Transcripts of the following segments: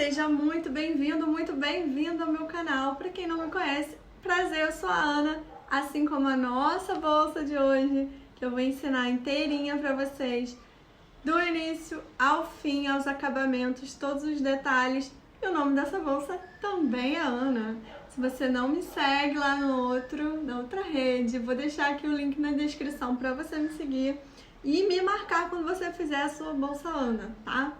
Seja muito bem-vindo ao meu canal. Para quem não me conhece, prazer, eu sou a Ana, assim como a nossa bolsa de hoje, que eu vou ensinar inteirinha para vocês, do início ao fim, aos acabamentos, todos os detalhes. E o nome dessa bolsa também é Ana. Se você não me segue lá na outra rede, vou deixar aqui o link na descrição para você me seguir e me marcar quando você fizer a sua bolsa Ana, tá?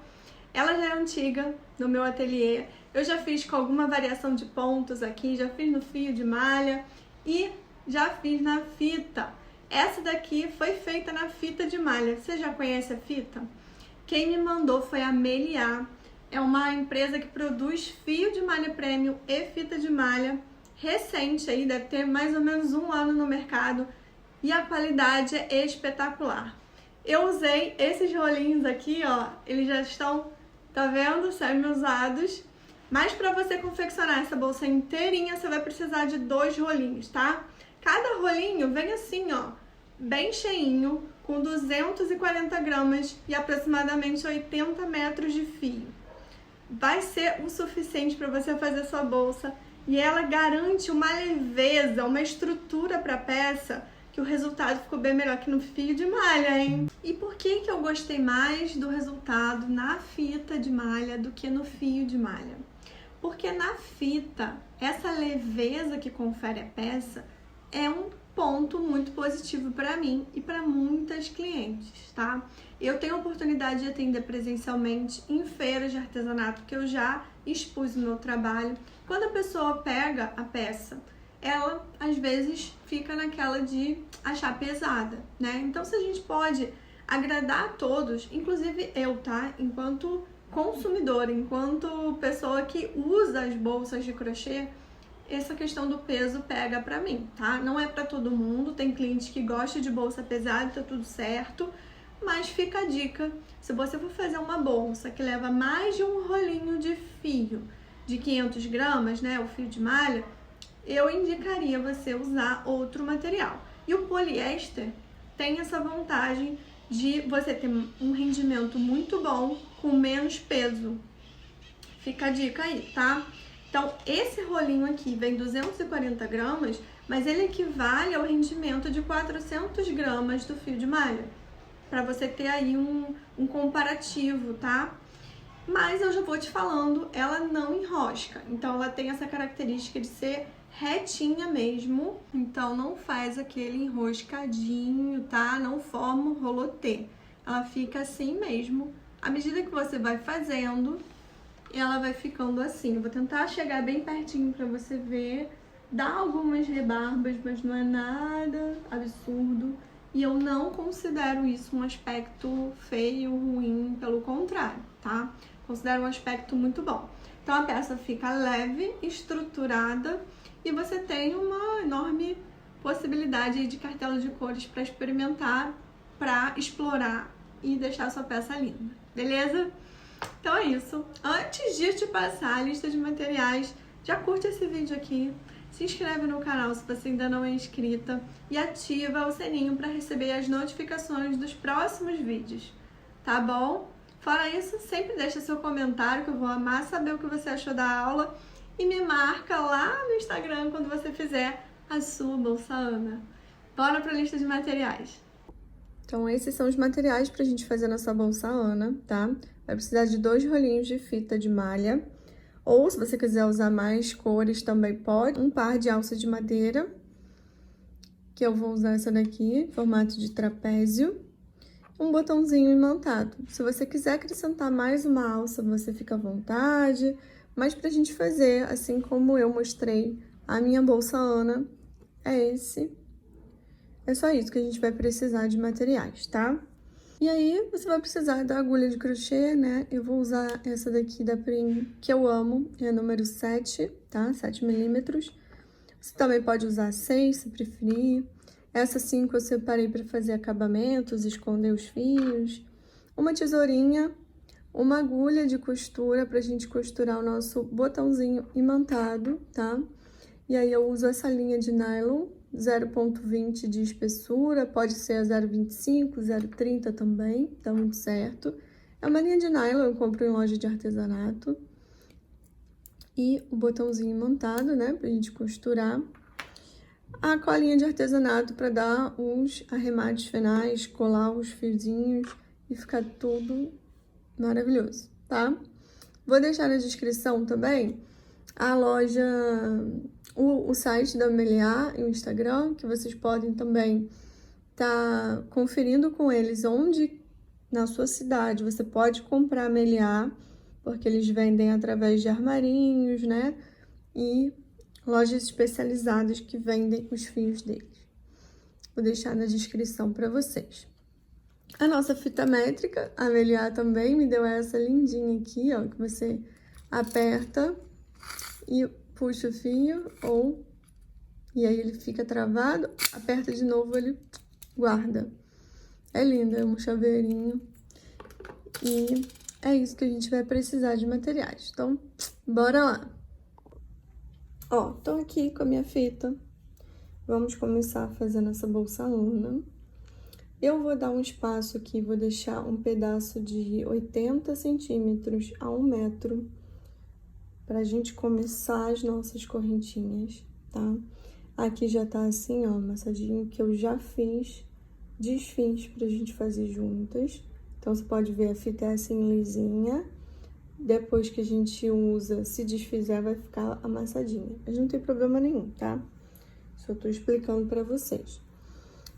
Ela já é antiga no meu ateliê, eu já fiz com alguma variação de pontos aqui, já fiz no fio de malha e já fiz na fita. Essa daqui foi feita na fita de malha. Você já conhece a fita? Quem me mandou foi a Meliá. É uma empresa que produz fio de malha premium e fita de malha recente aí, deve ter mais ou menos 1 ano no mercado e a qualidade é espetacular. Eu usei esses rolinhos aqui, ó, eles já estão, tá vendo, semi-usados, mas para você confeccionar essa bolsa inteirinha, você vai precisar de 2 rolinhos, tá? Cada rolinho vem assim, ó, bem cheinho, com 240 gramas e aproximadamente 80 metros de fio. Vai ser o suficiente para você fazer sua bolsa e ela garante uma leveza, uma estrutura para a peça, que o resultado ficou bem melhor que no fio de malha, hein? E por que eu gostei mais do resultado na fita de malha do que no fio de malha? Porque na fita, essa leveza que confere a peça é um ponto muito positivo para mim e para muitas clientes, tá? Eu tenho a oportunidade de atender presencialmente em feiras de artesanato que eu já expus no meu trabalho. Quando a pessoa pega a peça, ela às vezes fica naquela de achar pesada, né? Então, se a gente pode agradar a todos, inclusive eu, tá? Enquanto consumidora, enquanto pessoa que usa as bolsas de crochê, essa questão do peso pega pra mim, tá? Não é pra todo mundo, tem cliente que gosta de bolsa pesada, tá tudo certo, mas fica a dica, se você for fazer uma bolsa que leva mais de um rolinho de fio, de 500 gramas, né, o fio de malha, eu indicaria você usar outro material. E o poliéster tem essa vantagem de você ter um rendimento muito bom com menos peso. Fica a dica aí, tá? Então, esse rolinho aqui vem 240 gramas, mas ele equivale ao rendimento de 400 gramas do fio de malha. Para você ter aí um comparativo, tá? Mas eu já vou te falando, ela não enrosca. Então, ela tem essa característica de ser retinha mesmo. Então, não faz aquele enroscadinho, tá? Não forma um rolotê. Ela fica assim mesmo. À medida que você vai fazendo, ela vai ficando assim. Eu vou tentar chegar bem pertinho para você ver. Dá algumas rebarbas, mas não é nada absurdo. E eu não considero isso um aspecto feio, ruim, pelo contrário, tá? Considero um aspecto muito bom. Então a peça fica leve, estruturada e você tem uma enorme possibilidade de cartela de cores para experimentar, para explorar e deixar a sua peça linda, beleza? Então é isso. Antes de te passar a lista de materiais, já curte esse vídeo aqui, se inscreve no canal se você ainda não é inscrita e ativa o sininho para receber as notificações dos próximos vídeos, tá bom? Fora isso, sempre deixa seu comentário que eu vou amar saber o que você achou da aula e me marca lá no Instagram quando você fizer a sua bolsa Ana. Bora para a lista de materiais. Então, esses são os materiais para a gente fazer nossa bolsa Ana, tá? Vai precisar de 2 rolinhos de fita de malha, ou se você quiser usar mais cores também pode. Um par de alça de madeira, que eu vou usar essa daqui, em formato de trapézio. Um botãozinho imantado. Se você quiser acrescentar mais uma alça, você fica à vontade, mas pra gente fazer, assim como eu mostrei a minha bolsa Ana, é só isso que a gente vai precisar de materiais, tá? E aí, você vai precisar da agulha de crochê, né? Eu vou usar essa daqui da Prim, que eu amo, é a número 7, tá? 7 milímetros. Você também pode usar 6, se preferir. Essa 5 eu separei para fazer acabamentos, esconder os fios. Uma tesourinha, uma agulha de costura pra gente costurar o nosso botãozinho imantado, tá? E aí eu uso essa linha de nylon, 0,20 de espessura, pode ser a 0,25, 0,30 também, tá muito certo. É uma linha de nylon, eu compro em loja de artesanato. e o botãozinho montado, né, pra gente costurar. A colinha de artesanato para dar os arremates finais, colar os fiozinhos e ficar tudo maravilhoso, tá? Vou deixar na descrição também a loja, o site da Meliá e o Instagram, que vocês podem também tá conferindo com eles onde na sua cidade você pode comprar Meliá, porque eles vendem através de armarinhos, né? E lojas especializadas que vendem os fios deles. Vou deixar na descrição para vocês. A nossa fita métrica, a Meliá também me deu essa lindinha aqui, ó, que você aperta e puxa o fio, e aí ele fica travado, aperta de novo, ele guarda. É lindo, é um chaveirinho. E é isso que a gente vai precisar de materiais. Então, bora lá! Ó, tô aqui com a minha fita. Vamos começar fazendo essa bolsa luna. Eu vou dar um espaço aqui, vou deixar um pedaço de 80 centímetros a 1 metro pra gente começar as nossas correntinhas, tá? Aqui já tá assim, ó, amassadinho, que eu já desfiz pra gente fazer juntas. Então, você pode ver, a fita é assim lisinha. Depois que a gente usa, se desfizer, vai ficar amassadinha. Mas não tem problema nenhum, tá? Só tô explicando pra vocês.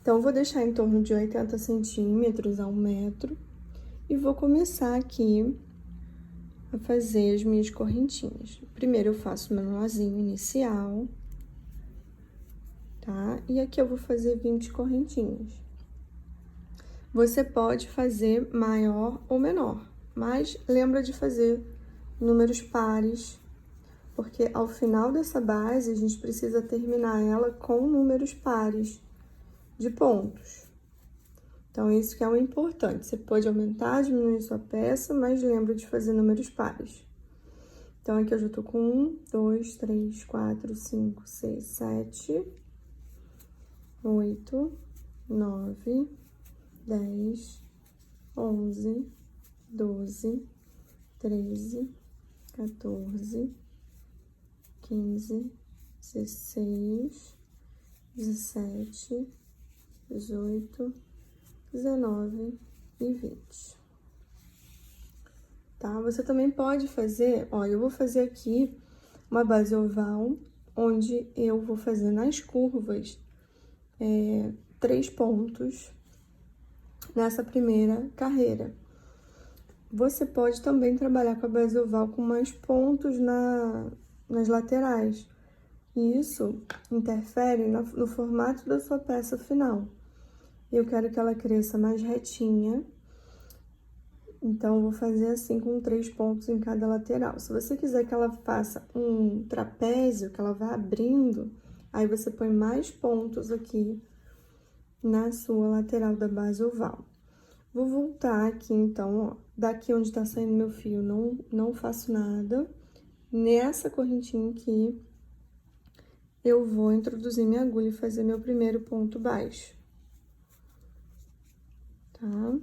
Então, eu vou deixar em torno de 80 centímetros a 1 metro. E vou começar aqui a fazer as minhas correntinhas. Primeiro, eu faço meu nozinho inicial, tá? E aqui eu vou fazer 20 correntinhas. Você pode fazer maior ou menor, mas lembra de fazer números pares, porque ao final dessa base, a gente precisa terminar ela com números pares de pontos. Então, isso que é o importante. Você pode aumentar, diminuir sua peça, mas lembra de fazer números pares. Então, aqui eu já tô com 1, 2, 3, 4, 5, 6, 7, 8, 9, 10, 11, 12, 13, 14, 15, 16, 17, 18, 19 e 20. Tá? Você também pode fazer, ó, eu vou fazer aqui uma base oval, onde eu vou fazer nas curvas 3 pontos nessa primeira carreira. Você pode também trabalhar com a base oval com mais pontos nas laterais. E isso interfere no formato da sua peça final. Eu quero que ela cresça mais retinha, então eu vou fazer assim com 3 pontos em cada lateral. Se você quiser que ela faça um trapézio, que ela vá abrindo, aí você põe mais pontos aqui na sua lateral da base oval. Vou voltar aqui, então, ó, daqui onde tá saindo meu fio, não faço nada. Nessa correntinha aqui, eu vou introduzir minha agulha e fazer meu primeiro ponto baixo. Tá?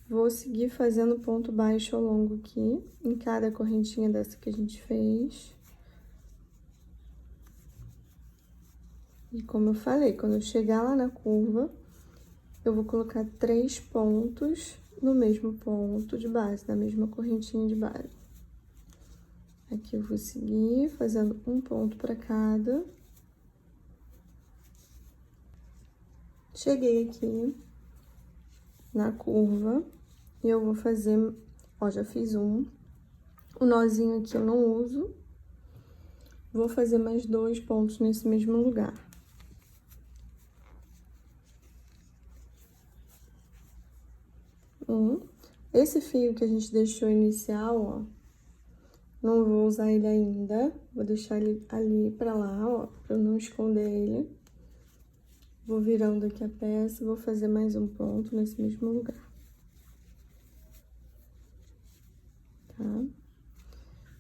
Vou seguir fazendo ponto baixo ao longo aqui, em cada correntinha dessa que a gente fez. E como eu falei, quando eu chegar lá na curva, eu vou colocar 3 pontos no mesmo ponto de base, na mesma correntinha de base. Aqui eu vou seguir fazendo um ponto para cada. Cheguei aqui na curva e eu vou fazer, ó, já fiz um. O nozinho aqui eu não uso. Vou fazer mais 2 pontos nesse mesmo lugar. Esse fio que a gente deixou inicial, ó, não vou usar ele ainda. Vou deixar ele ali pra lá, ó, pra eu não esconder ele. Vou virando aqui a peça, vou fazer mais um ponto nesse mesmo lugar. Tá?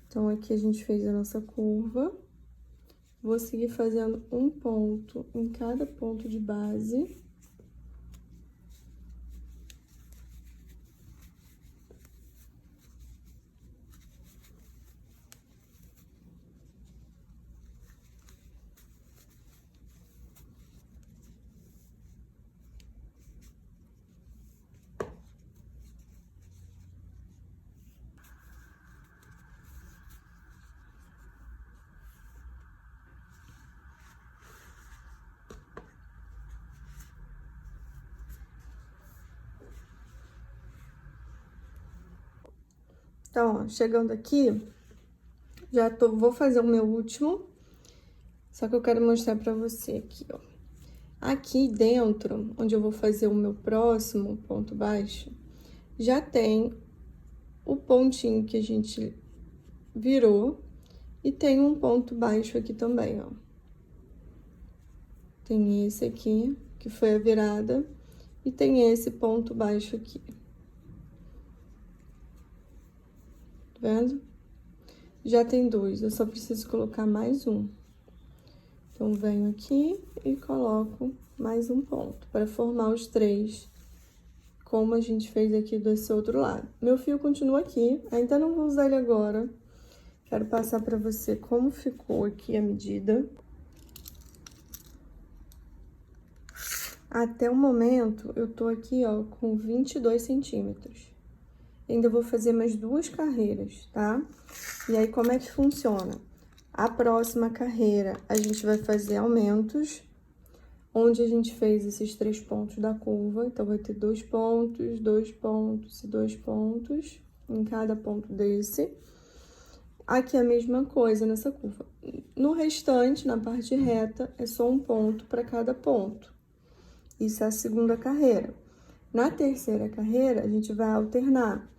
Então, aqui a gente fez a nossa curva. Vou seguir fazendo um ponto em cada ponto de base. Então, ó, chegando aqui, vou fazer o meu último, só que eu quero mostrar pra você aqui, ó. Aqui dentro, onde eu vou fazer o meu próximo ponto baixo, já tem o pontinho que a gente virou e tem um ponto baixo aqui também, ó. Tem esse aqui, que foi a virada, e tem esse ponto baixo aqui. Tá vendo? Já tem dois, eu só preciso colocar mais um. Então, venho aqui e coloco mais um ponto, para formar os três, como a gente fez aqui desse outro lado. Meu fio continua aqui, ainda não vou usar ele agora. Quero passar para você como ficou aqui a medida. Até o momento, eu tô aqui, ó, com 22 centímetros. Ainda vou fazer mais 2 carreiras, tá? E aí, como é que funciona? A próxima carreira, a gente vai fazer aumentos, onde a gente fez esses 3 pontos da curva. Então, vai ter 2 pontos, 2 pontos e 2 pontos em cada ponto desse. Aqui a mesma coisa nessa curva. No restante, na parte reta, é só um ponto para cada ponto. Isso é a segunda carreira. Na terceira carreira, a gente vai alternar.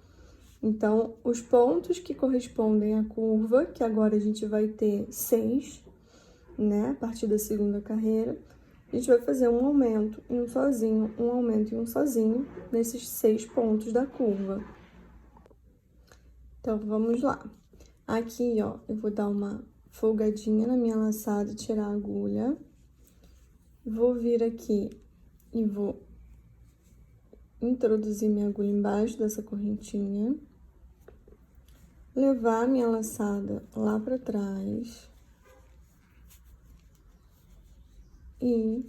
Então, os pontos que correspondem à curva, que agora a gente vai ter 6, né? A partir da segunda carreira, a gente vai fazer um aumento e um sozinho, um aumento e um sozinho, nesses 6 pontos da curva. Então, vamos lá. Aqui, ó, eu vou dar uma folgadinha na minha laçada, tirar a agulha. Vou vir aqui e vou introduzir minha agulha embaixo dessa correntinha. Levar minha laçada lá pra trás. E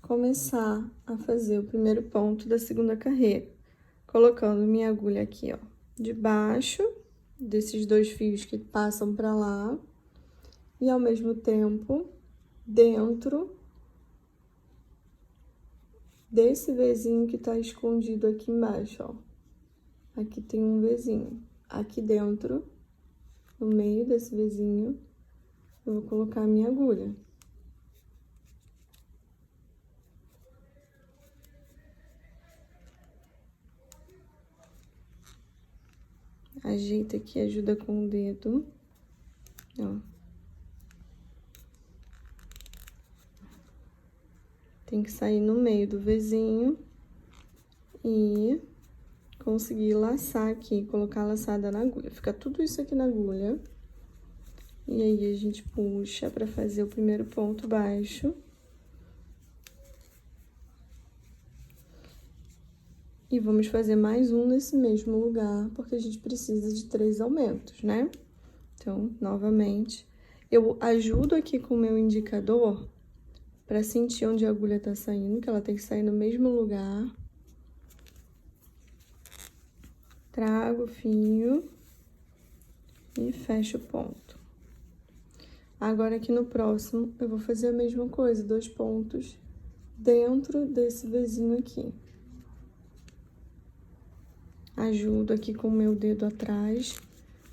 começar a fazer o primeiro ponto da segunda carreira. Colocando minha agulha aqui, ó, debaixo desses 2 fios que passam pra lá. E ao mesmo tempo, dentro desse Vzinho que tá escondido aqui embaixo, ó. Aqui tem um Vzinho. Aqui dentro, no meio desse Vzinho, eu vou colocar a minha agulha. Ajeita aqui, ajuda com o dedo, ó. Tem que sair no meio do Vzinho e conseguir laçar aqui, colocar a laçada na agulha. Fica tudo isso aqui na agulha. E aí, a gente puxa pra fazer o primeiro ponto baixo. E vamos fazer mais um nesse mesmo lugar, porque a gente precisa de 3 aumentos, né? Então, novamente, eu ajudo aqui com o meu indicador pra sentir onde a agulha tá saindo, que ela tem que sair no mesmo lugar. Trago o fio e fecho o ponto. Agora, aqui no próximo, eu vou fazer a mesma coisa, 2 pontos dentro desse Vzinho aqui. Ajudo aqui com o meu dedo atrás,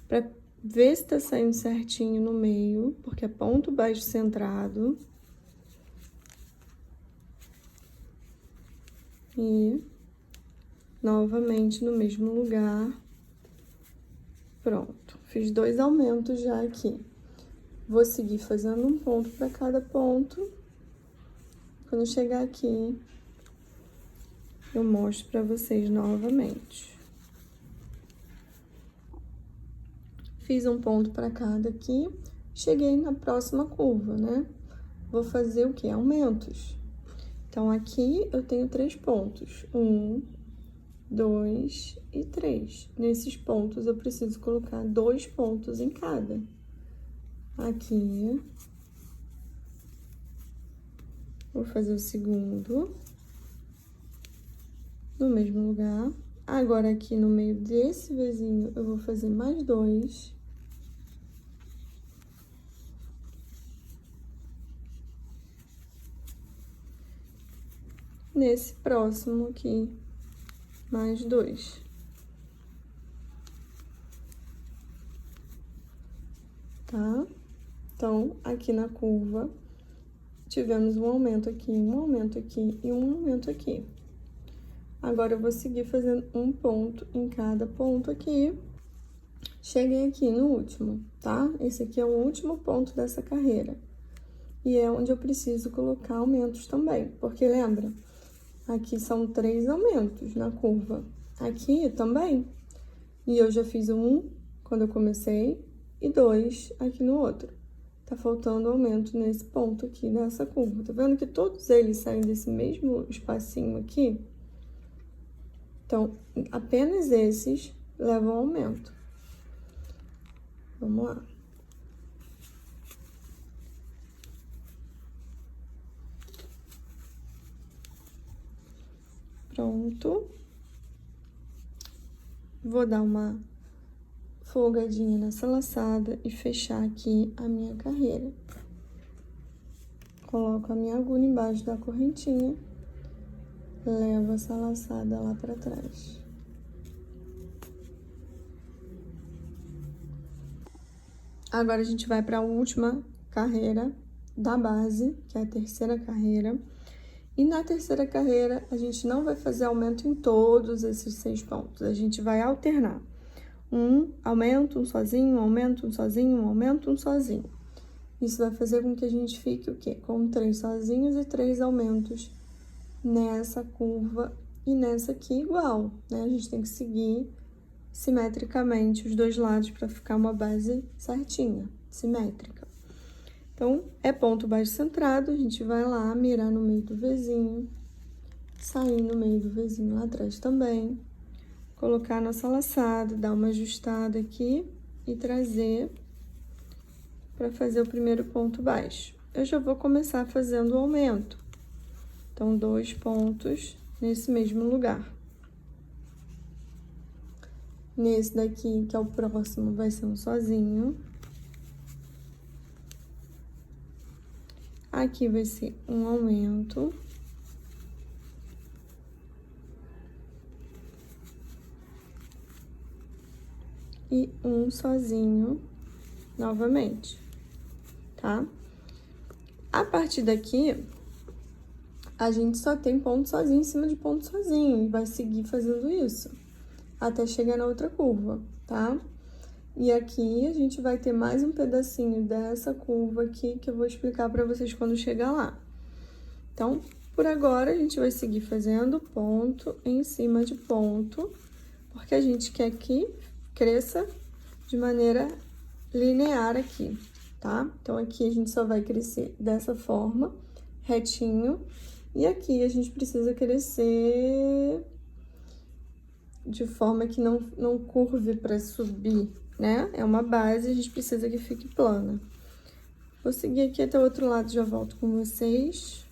pra ver se tá saindo certinho no meio, porque é ponto baixo centrado. E novamente no mesmo lugar. Pronto, fiz 2 aumentos já aqui. Vou seguir fazendo um ponto para cada ponto. Quando chegar aqui, eu mostro para vocês novamente. Fiz um ponto para cada aqui, cheguei na próxima curva, né? Vou fazer o quê? Aumentos. Então, aqui eu tenho 3 pontos. 1, 2 e 3. Nesses pontos, eu preciso colocar 2 pontos em cada. Aqui. Vou fazer o segundo. No mesmo lugar. Agora, aqui no meio desse Vzinho, eu vou fazer mais 2. Nesse próximo aqui, mais 2. tá? Então, aqui na curva, tivemos um aumento aqui, um aumento aqui e um aumento aqui. Agora, eu vou seguir fazendo um ponto em cada ponto aqui. Cheguei aqui no último, tá? Esse aqui é o último ponto dessa carreira. E é onde eu preciso colocar aumentos também, porque lembra? Aqui são 3 aumentos na curva. Aqui também. E eu já fiz um quando eu comecei e 2 aqui no outro. Tá faltando aumento nesse ponto aqui dessa curva. Tá vendo que todos eles saem desse mesmo espacinho aqui? Então, apenas esses levam aumento. Vamos lá. Pronto. Vou dar uma folgadinha nessa laçada e fechar aqui a minha carreira. Coloco a minha agulha embaixo da correntinha, levo essa laçada lá pra trás. Agora, a gente vai para a última carreira da base, que é a terceira carreira. E na terceira carreira, a gente não vai fazer aumento em todos esses 6 pontos. A gente vai alternar. Um aumento, um sozinho, um aumento, um sozinho, um aumento, um sozinho. Isso vai fazer com que a gente fique o quê? Com 3 sozinhos e 3 aumentos nessa curva e nessa aqui igual, né? A gente tem que seguir simetricamente os dois lados para ficar uma base certinha, simétrica. Então, é ponto baixo centrado, a gente vai lá mirar no meio do Vzinho, sair no meio do Vzinho lá atrás também, colocar a nossa laçada, dar uma ajustada aqui e trazer para fazer o primeiro ponto baixo. Eu já vou começar fazendo o aumento. Então, 2 pontos nesse mesmo lugar. Nesse daqui, que é o próximo, vai ser um sozinho. Aqui vai ser um aumento. E um sozinho novamente, tá? A partir daqui, a gente só tem ponto sozinho em cima de ponto sozinho. E vai seguir fazendo isso até chegar na outra curva, tá? E aqui a gente vai ter mais um pedacinho dessa curva aqui que eu vou explicar pra vocês quando chegar lá. Então, por agora, a gente vai seguir fazendo ponto em cima de ponto, porque a gente quer que cresça de maneira linear aqui, tá? Então, aqui a gente só vai crescer dessa forma, retinho, e aqui a gente precisa crescer de forma que não curve para subir, né? É uma base, a gente precisa que fique plana. Vou seguir aqui até o outro lado, já volto com vocês.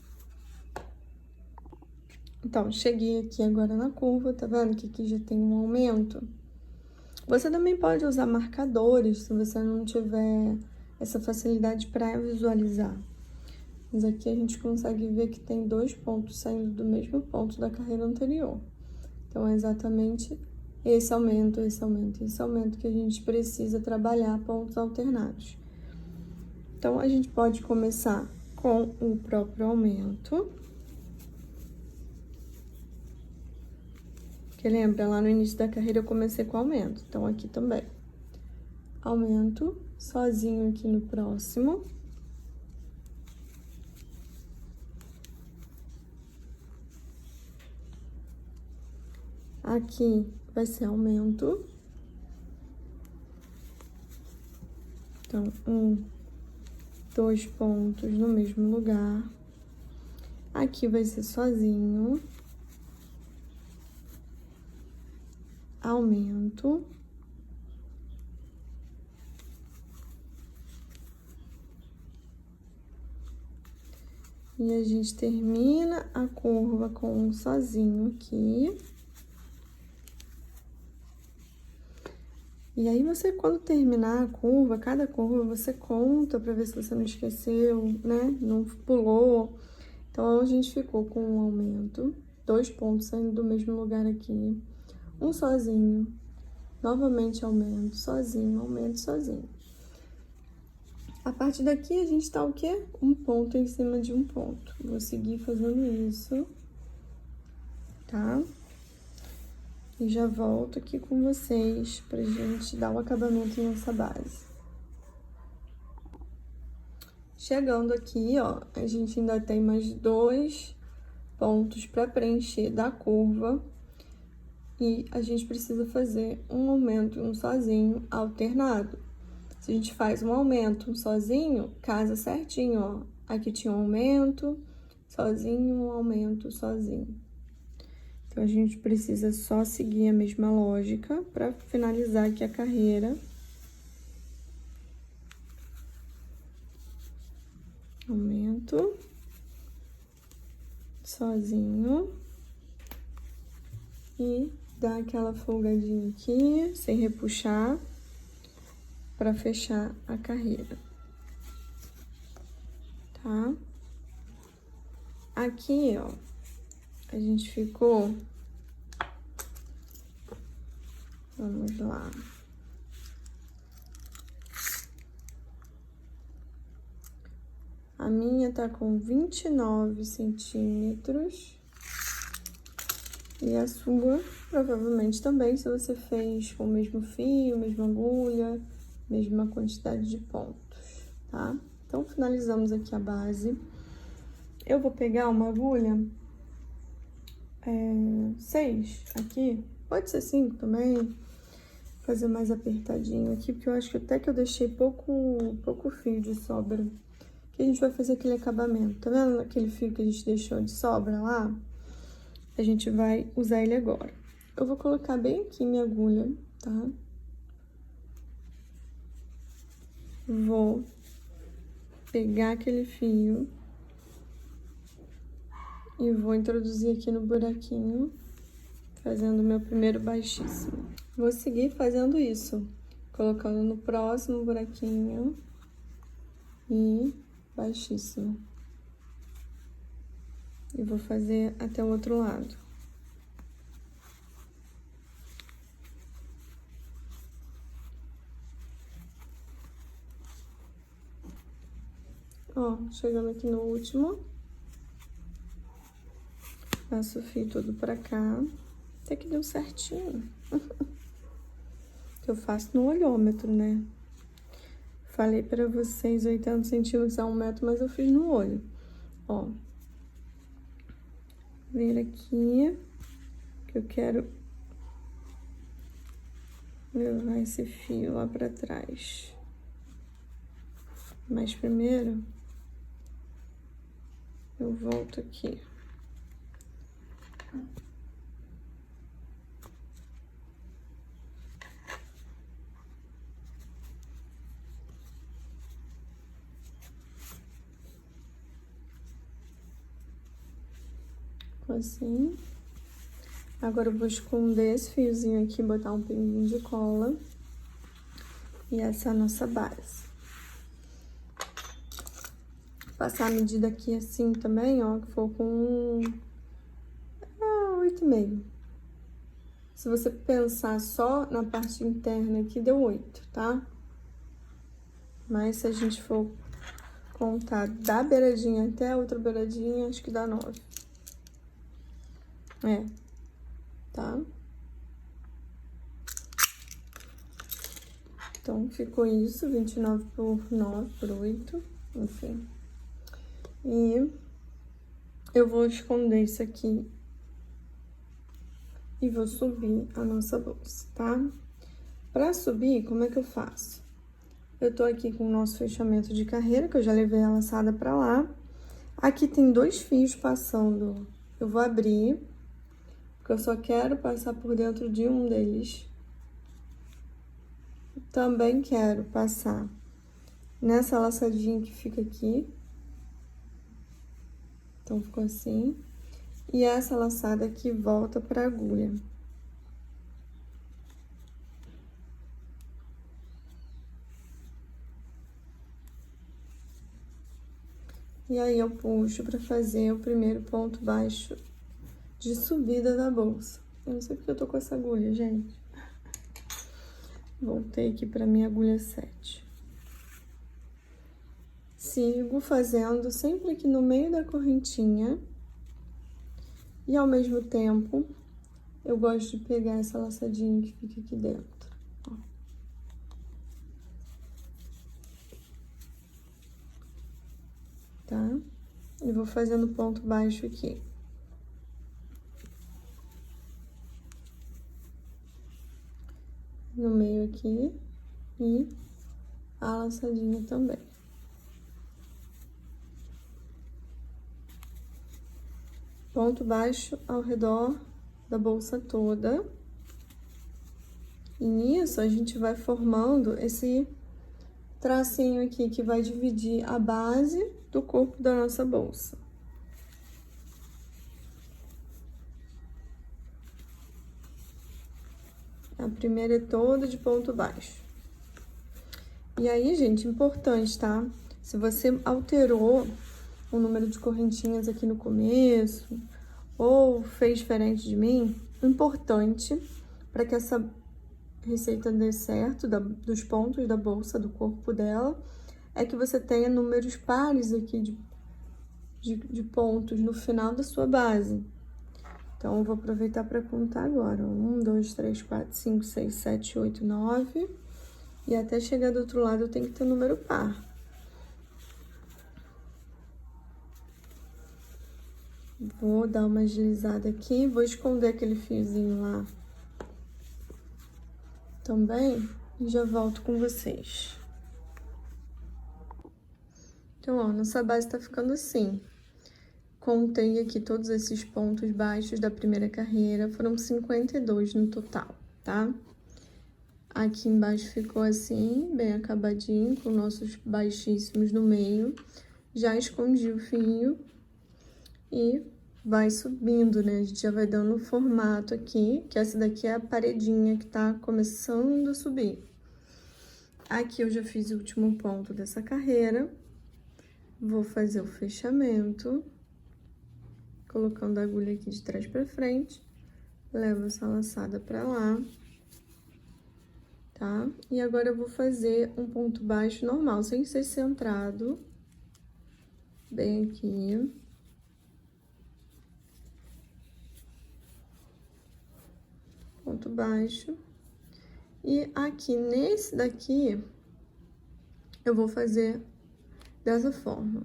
Então, cheguei aqui agora na curva, tá vendo que aqui já tem um aumento? Você também pode usar marcadores, se você não tiver essa facilidade para visualizar. Mas aqui a gente consegue ver que tem 2 pontos saindo do mesmo ponto da carreira anterior. Então, é exatamente esse aumento, esse aumento, esse aumento que a gente precisa trabalhar pontos alternados. Então, a gente pode começar com o próprio aumento. Porque lembra, lá no início da carreira eu comecei com aumento. Então, aqui também. Aumento, sozinho aqui no próximo. Aqui vai ser aumento. Então, 1, 2 pontos no mesmo lugar. Aqui vai ser sozinho. Aumento. E a gente termina a curva com um sozinho aqui. E aí, você, quando terminar a curva, cada curva, você conta pra ver se você não esqueceu, né? Não pulou. Então, a gente ficou com um aumento, 2 pontos saindo do mesmo lugar aqui. Um sozinho, novamente aumento, sozinho, aumento, sozinho. A partir daqui, a gente tá o quê? Um ponto em cima de um ponto. Vou seguir fazendo isso, tá? E já volto aqui com vocês pra gente dar o acabamento nessa base. Chegando aqui, ó, a gente ainda tem mais 2 pontos pra preencher da curva. E a gente precisa fazer um aumento e um sozinho alternado. Se a gente faz um aumento, um sozinho, casa certinho, ó. Aqui tinha um aumento, sozinho, um aumento, sozinho. Então, a gente precisa só seguir a mesma lógica para finalizar aqui a carreira. Aumento, sozinho. E dá aquela folgadinha aqui, sem repuxar, para fechar a carreira. Tá? Aqui, ó, a gente ficou... Vamos lá. A minha tá com 29 centímetros. E a sua, provavelmente também, se você fez com o mesmo fio, mesma agulha, mesma quantidade de pontos, tá? Então, finalizamos aqui a base. Eu vou pegar uma agulha 6 aqui, pode ser 5 também, fazer mais apertadinho aqui, porque eu acho que até que eu deixei pouco fio de sobra. Que a gente vai fazer aquele acabamento, tá vendo aquele fio que a gente deixou de sobra lá? A gente vai usar ele agora. Eu vou colocar bem aqui minha agulha, tá? Vou pegar aquele fio e vou introduzir aqui no buraquinho, fazendo o meu primeiro baixíssimo. Vou seguir fazendo isso, colocando no próximo buraquinho e baixíssimo. E vou fazer até o outro lado. Ó, chegando aqui no último. Passo o fio todo pra cá. Até que deu certinho. Eu faço no olhômetro, né? Falei pra vocês 80 centímetros a 1 metro, mas eu fiz no olho. Ó. Vir aqui, que eu quero levar esse fio lá pra trás. Mas primeiro, eu volto aqui. Assim. Agora eu vou esconder esse fiozinho aqui, botar um pinguinho de cola. E essa é a nossa base. Passar a medida aqui assim também, ó, que for com 8,5. Se você pensar só na parte interna aqui, deu 8, tá? Mas se a gente for contar da beiradinha até a outra beiradinha, acho que dá 9. Tá? Então, ficou isso, 29 por 9 por 8, enfim. E eu vou esconder isso aqui e vou subir a nossa bolsa, tá? Pra subir, como é que eu faço? Eu tô aqui com o nosso fechamento de carreira, que eu já levei a laçada pra lá. Aqui tem 2 fios passando. Eu vou abrir, porque eu só quero passar por dentro de um deles. Também quero passar nessa laçadinha que fica aqui. Então, ficou assim. E essa laçada aqui volta pra agulha. E aí, eu puxo pra fazer o primeiro ponto baixo de subida da bolsa. Eu não sei porque eu tô com essa agulha, gente. Voltei aqui pra minha agulha 7. sigo fazendo sempre aqui no meio da correntinha. E ao mesmo tempo, eu gosto de pegar essa laçadinha que fica aqui dentro, ó. Tá? E vou fazendo ponto baixo aqui. No meio aqui e a laçadinha também. Ponto baixo ao redor da bolsa toda. E nisso a gente vai formando esse tracinho aqui que vai dividir a base do corpo da nossa bolsa. A primeira é toda de ponto baixo. E aí, gente, importante, tá? Se você alterou o número de correntinhas aqui no começo, ou fez diferente de mim, o importante para que essa receita dê certo, dos pontos da bolsa, do corpo dela, é que você tenha números pares aqui de pontos no final da sua base. Então, eu vou aproveitar para contar agora. 1, 2, 3, 4, 5, 6, 7, 8, 9. E até chegar do outro lado, eu tenho que ter número par. Vou dar uma agilizada aqui, vou esconder aquele fiozinho lá também e já volto com vocês. Então, ó, nossa base tá ficando assim. Contei aqui todos esses pontos baixos da primeira carreira, foram 52 no total, tá? Aqui embaixo ficou assim, bem acabadinho, com nossos baixíssimos no meio. Já escondi o fio e vai subindo, né? A gente já vai dando o formato aqui, que essa daqui é a paredinha que tá começando a subir. Aqui eu já fiz o último ponto dessa carreira. Vou fazer o fechamento, colocando a agulha aqui de trás pra frente. Levo essa laçada pra lá, tá? E agora eu vou fazer um ponto baixo normal, sem ser centrado. Bem aqui. Ponto baixo. E aqui, nesse daqui, eu vou fazer dessa forma.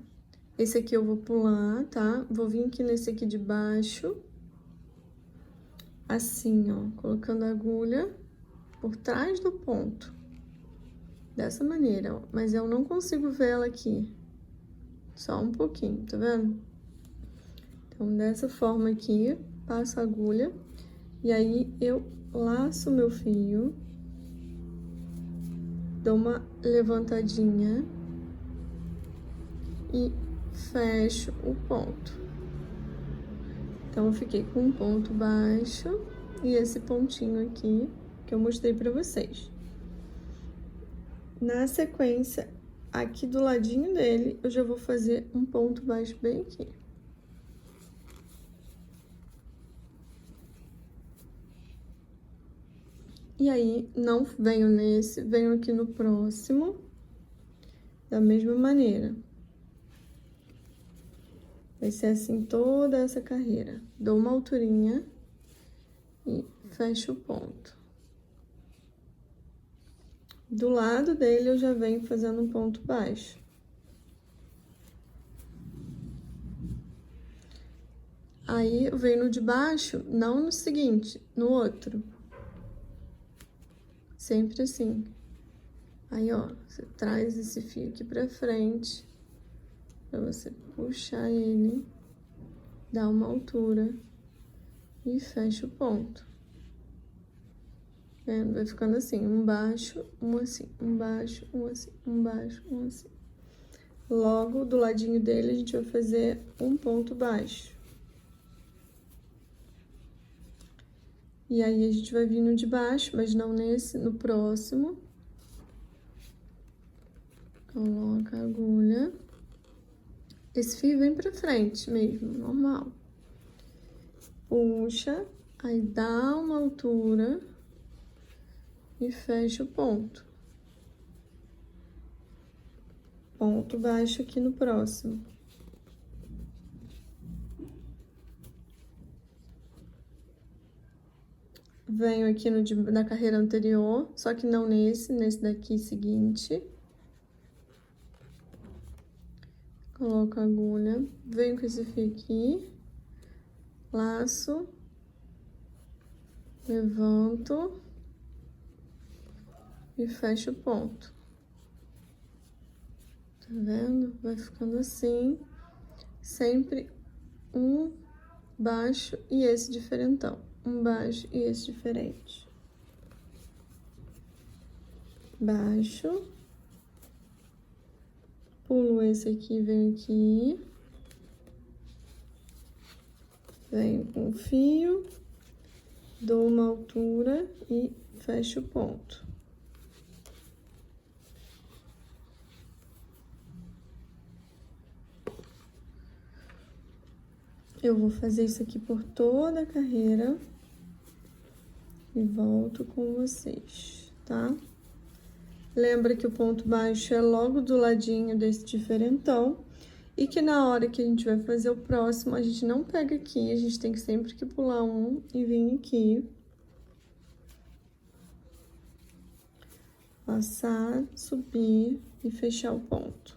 Esse aqui eu vou pular, tá? Vou vir aqui nesse aqui de baixo. Assim, ó, colocando a agulha por trás do ponto. Dessa maneira, ó. Mas eu não consigo ver ela aqui. Só um pouquinho, tá vendo? Então, dessa forma aqui, passo a agulha. E aí, eu laço meu fio. Dou uma levantadinha. E fecho o ponto. Então, eu fiquei com um ponto baixo e esse pontinho aqui que eu mostrei pra vocês. Na sequência, aqui do ladinho dele, eu já vou fazer um ponto baixo bem aqui. E aí, não venho nesse, venho aqui no próximo, da mesma maneira. Vai ser assim toda essa carreira. Dou uma alturinha e fecho o ponto. Do lado dele, eu já venho fazendo um ponto baixo. Aí, eu venho no de baixo, não no seguinte, no outro. Sempre assim. Aí, ó, você traz esse fio aqui pra frente, pra você puxar ele, dar uma altura e fecha o ponto. Vendo? Vai ficando assim, um baixo, um assim, um baixo, um assim, um baixo, um assim. Logo, do ladinho dele, a gente vai fazer um ponto baixo. E aí, a gente vai vir no de baixo, mas não nesse, no próximo. Coloca a agulha. Esse fio vem pra frente mesmo, normal. Puxa, aí dá uma altura e fecha o ponto. ponto baixo aqui no próximo. Venho aqui na carreira anterior, só que não nesse daqui seguinte. Coloco a agulha, venho com esse fio aqui, laço, levanto e fecho o ponto. Tá vendo? Vai ficando assim, sempre um baixo e esse diferentão. Um baixo e esse diferente. Baixo. Pulo esse aqui, venho aqui. Venho com o fio. Dou uma altura e fecho o ponto. Eu vou fazer isso aqui por toda a carreira. E volto com vocês, tá? Lembra que o ponto baixo é logo do ladinho desse diferentão. E que na hora que a gente vai fazer o próximo, a gente não pega aqui. A gente tem que sempre que pular um e vir aqui. Passar, subir e fechar o ponto.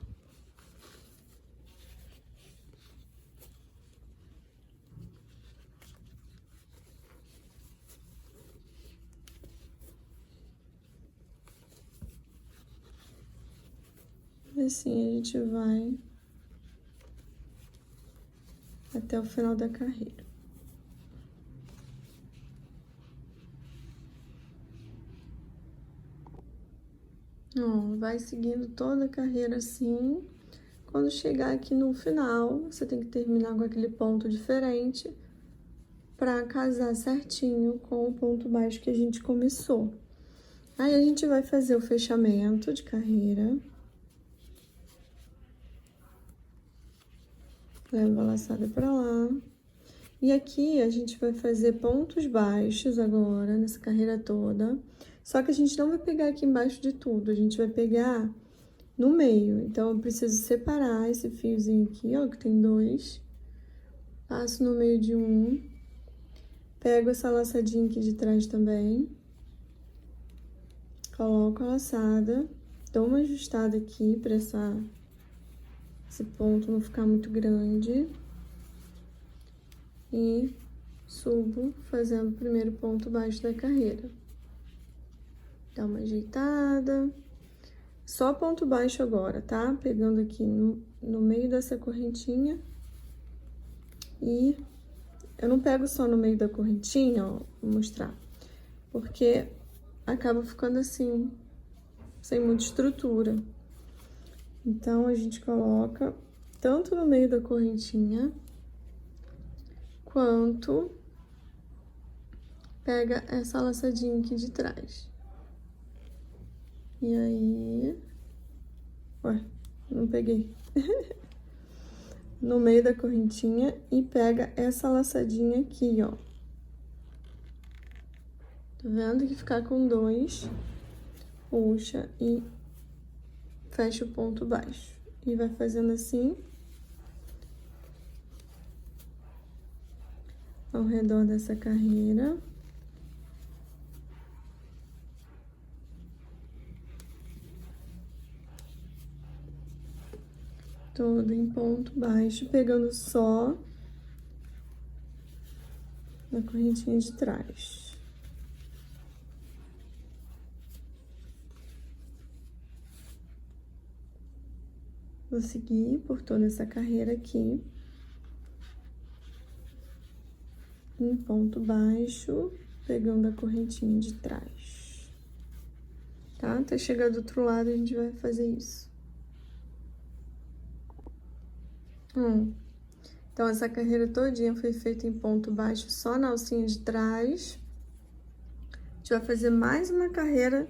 Assim a gente vai até o final da carreira. Ó, vai seguindo toda a carreira assim. Quando chegar aqui no final, você tem que terminar com aquele ponto diferente para casar certinho com o ponto baixo que a gente começou. Aí a gente vai fazer o fechamento de carreira. Leva a laçada pra lá. E aqui a gente vai fazer pontos baixos agora, nessa carreira toda. Só que a gente não vai pegar aqui embaixo de tudo, a gente vai pegar no meio. Então, eu preciso separar esse fiozinho aqui, ó, que tem dois. Passo no meio de um. Pego essa laçadinha aqui de trás também. Coloco a laçada. Dou uma ajustada aqui pra esse ponto não ficar muito grande. E subo fazendo o primeiro ponto baixo da carreira. Dá uma ajeitada. Só ponto baixo agora, tá? Pegando aqui no meio dessa correntinha. E eu não pego só no meio da correntinha, ó, vou mostrar. Porque acaba ficando assim, sem muita estrutura. Então, a gente coloca tanto no meio da correntinha, quanto pega essa laçadinha aqui de trás. E aí... Ué, não peguei. No meio da correntinha e pega essa laçadinha aqui, ó. Tá vendo que ficar com dois, puxa e fecha o ponto baixo. E vai fazendo assim, ao redor dessa carreira. Todo em ponto baixo, pegando só na correntinha de trás. Vou seguir por toda essa carreira aqui. Em ponto baixo, pegando a correntinha de trás. Tá? Até chegar do outro lado, a gente vai fazer isso. Então, essa carreira todinha foi feita em ponto baixo, só na alcinha de trás. A gente vai fazer mais uma carreira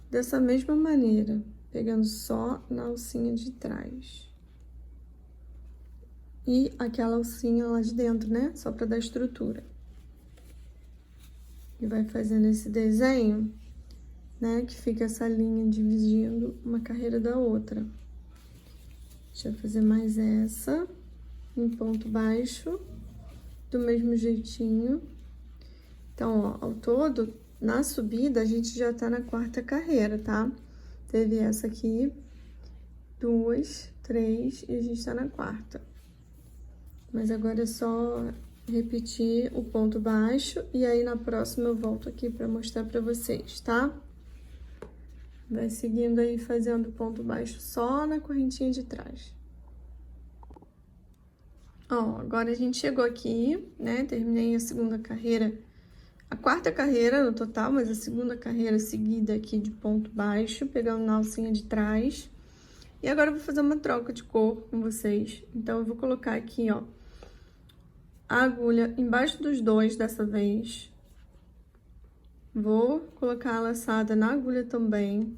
dessa mesma maneira, pegando só na alcinha de trás. E aquela alcinha lá de dentro, né? Só pra dar estrutura. E vai fazendo esse desenho, né? Que fica essa linha dividindo uma carreira da outra. Deixa eu fazer mais essa, em ponto baixo, do mesmo jeitinho. Então, ó, ao todo, na subida, a gente já tá na 4ª carreira, tá? Teve essa aqui, 2, 3 e a gente tá na 4ª. Mas agora é só repetir o ponto baixo e aí na próxima eu volto aqui pra mostrar pra vocês, tá? Vai seguindo aí, fazendo ponto baixo só na correntinha de trás. Ó, agora a gente chegou aqui, né? Terminei a 2ª carreira, a 4ª carreira no total, mas a 2ª carreira seguida aqui de ponto baixo, pegando na alcinha de trás. E agora eu vou fazer uma troca de cor com vocês. Então, eu vou colocar aqui, ó, a agulha embaixo dos dois dessa vez. Vou colocar a laçada na agulha também.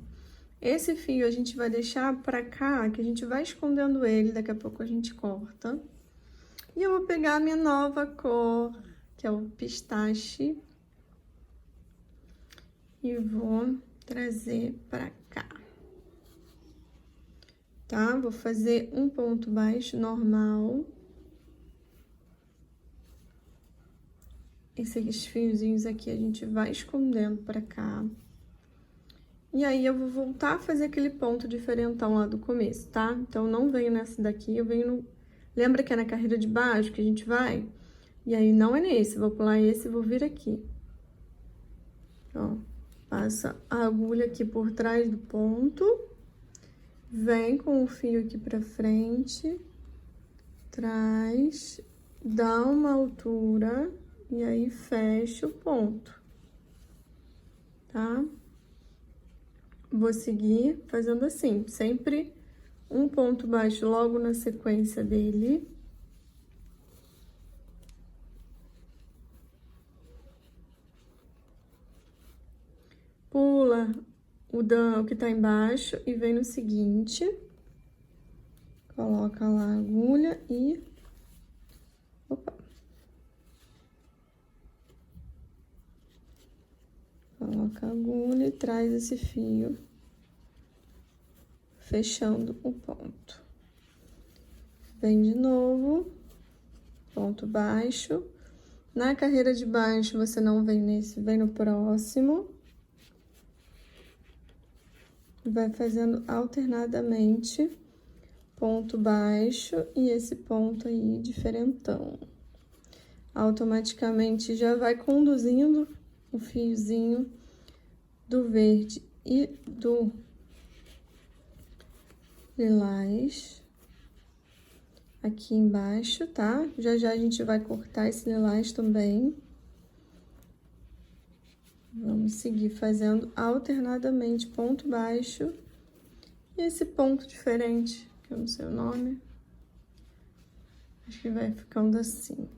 Esse fio a gente vai deixar pra cá, que a gente vai escondendo ele, daqui a pouco a gente corta. E eu vou pegar a minha nova cor, que é o pistache. E vou trazer pra cá. Tá? Vou fazer um ponto baixo normal. Esses fiozinhos aqui a gente vai escondendo pra cá. E aí, eu vou voltar a fazer aquele ponto diferentão lá do começo, tá? Então, não venho nessa daqui, eu venho no... Lembra que é na carreira de baixo que a gente vai? E aí, não é nesse, vou pular esse e vou vir aqui. Ó, passa a agulha aqui por trás do ponto. Vem com o fio aqui pra frente. Traz, dá uma altura... E aí, fecha o ponto, tá? Vou seguir fazendo assim, sempre um ponto baixo logo na sequência dele. Pula o que tá embaixo e vem no seguinte. Coloca lá a agulha e... Opa! Coloca a agulha e traz esse fio, fechando o ponto. Vem de novo, ponto baixo. Na carreira de baixo, você não vem nesse, vem no próximo. Vai fazendo alternadamente ponto baixo e esse ponto aí diferentão. Automaticamente já vai conduzindo o fiozinho do verde e do lilás aqui embaixo, tá? Já já a gente vai cortar esse lilás também. Vamos seguir fazendo alternadamente ponto baixo e esse ponto diferente, que eu não sei o nome. Acho que vai ficando assim.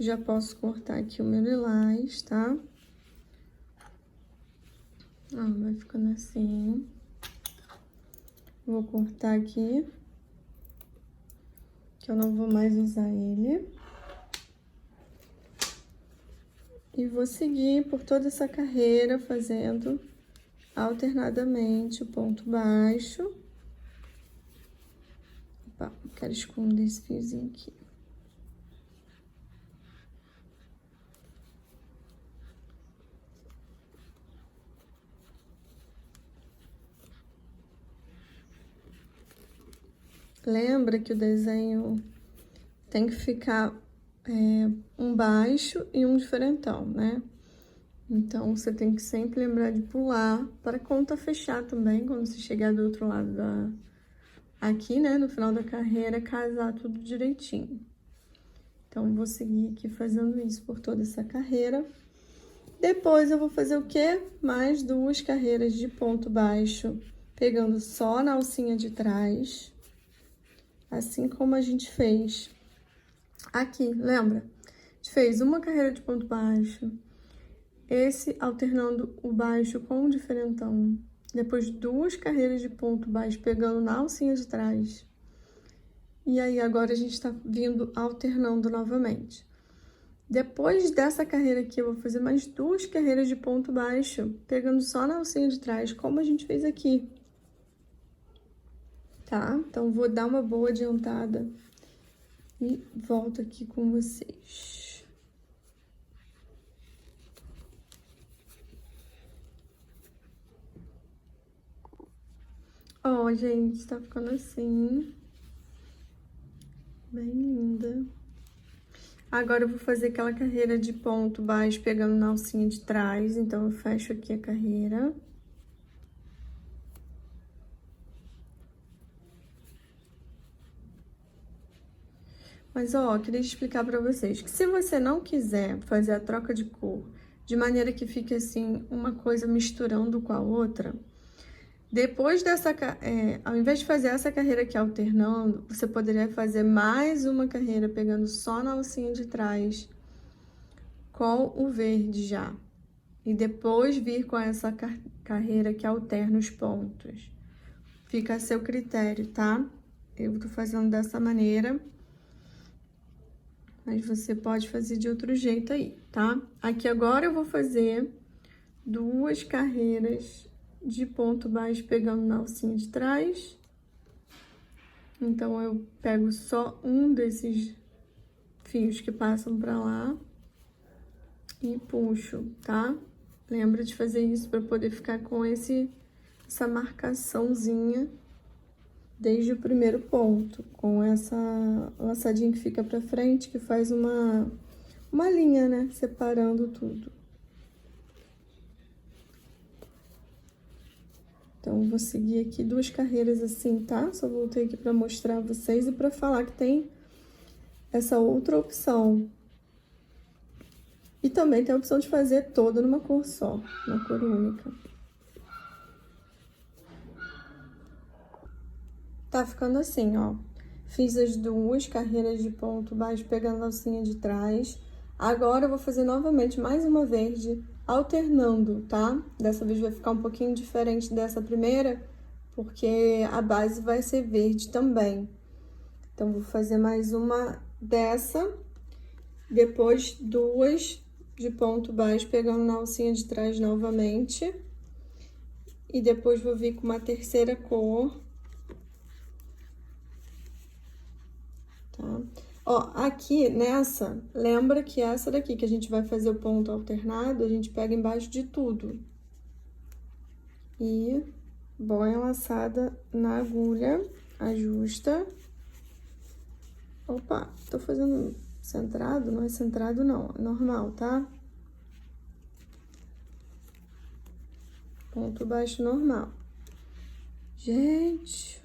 Já posso cortar aqui o meu lilás, tá? Ó, vai ficando assim. Vou cortar aqui, que eu não vou mais usar ele. E vou seguir por toda essa carreira, fazendo alternadamente o ponto baixo. Opa, quero esconder esse fiozinho aqui. Lembra que o desenho tem que ficar um baixo e um diferentão, né? Então, você tem que sempre lembrar de pular para a conta fechar também, quando você chegar do outro lado aqui, né, no final da carreira, casar tudo direitinho. Então, vou seguir aqui fazendo isso por toda essa carreira. Depois, eu vou fazer o quê? Mais 2 carreiras de ponto baixo, pegando só na alcinha de trás. Assim como a gente fez Aqui, lembra? A gente fez uma carreira de ponto baixo, esse alternando o baixo com o diferentão, depois 2 carreiras de ponto baixo pegando na alcinha de trás. E aí agora a gente tá vindo alternando novamente. Depois dessa carreira aqui, eu vou fazer mais 2 carreiras de ponto baixo, pegando só na alcinha de trás, como a gente fez aqui. Tá? Então, vou dar uma boa adiantada e volto aqui com vocês. Ó, gente, tá ficando assim. Bem linda. Agora, eu vou fazer aquela carreira de ponto baixo pegando na alcinha de trás. Então, eu fecho aqui a carreira. Mas, ó, queria explicar pra vocês que se você não quiser fazer a troca de cor de maneira que fique, assim, uma coisa misturando com a outra, depois dessa, ao invés de fazer essa carreira aqui alternando, você poderia fazer mais uma carreira pegando só na alcinha de trás com o verde já. E depois vir com essa carreira que alterna os pontos. Fica a seu critério, tá? Eu tô fazendo dessa maneira, mas você pode fazer de outro jeito aí, tá? Aqui agora eu vou fazer 2 carreiras de ponto baixo pegando na alcinha de trás. Então, eu pego só um desses fios que passam pra lá e puxo, tá? Lembra de fazer isso para poder ficar com essa marcaçãozinha desde o primeiro ponto, com essa laçadinha que fica pra frente, que faz uma linha, né? Separando tudo. Então, eu vou seguir aqui 2 carreiras assim, tá? Só voltei aqui pra mostrar a vocês e pra falar que tem essa outra opção. E também tem a opção de fazer toda numa cor só, uma cor única. Tá ficando assim, ó. Fiz as 2 carreiras de ponto baixo pegando a alcinha de trás. Agora, eu vou fazer novamente mais uma verde, alternando, tá? Dessa vez vai ficar um pouquinho diferente dessa primeira, porque a base vai ser verde também. Então, vou fazer mais uma dessa, depois 2 de ponto baixo pegando na alcinha de trás novamente. E depois vou vir com uma terceira cor. Tá? Ó, aqui nessa, lembra que essa daqui que a gente vai fazer o ponto alternado, a gente pega embaixo de tudo. E põe a laçada na agulha, ajusta. Opa, tô fazendo centrado? Não é centrado não, é normal, tá? Ponto baixo normal. Gente...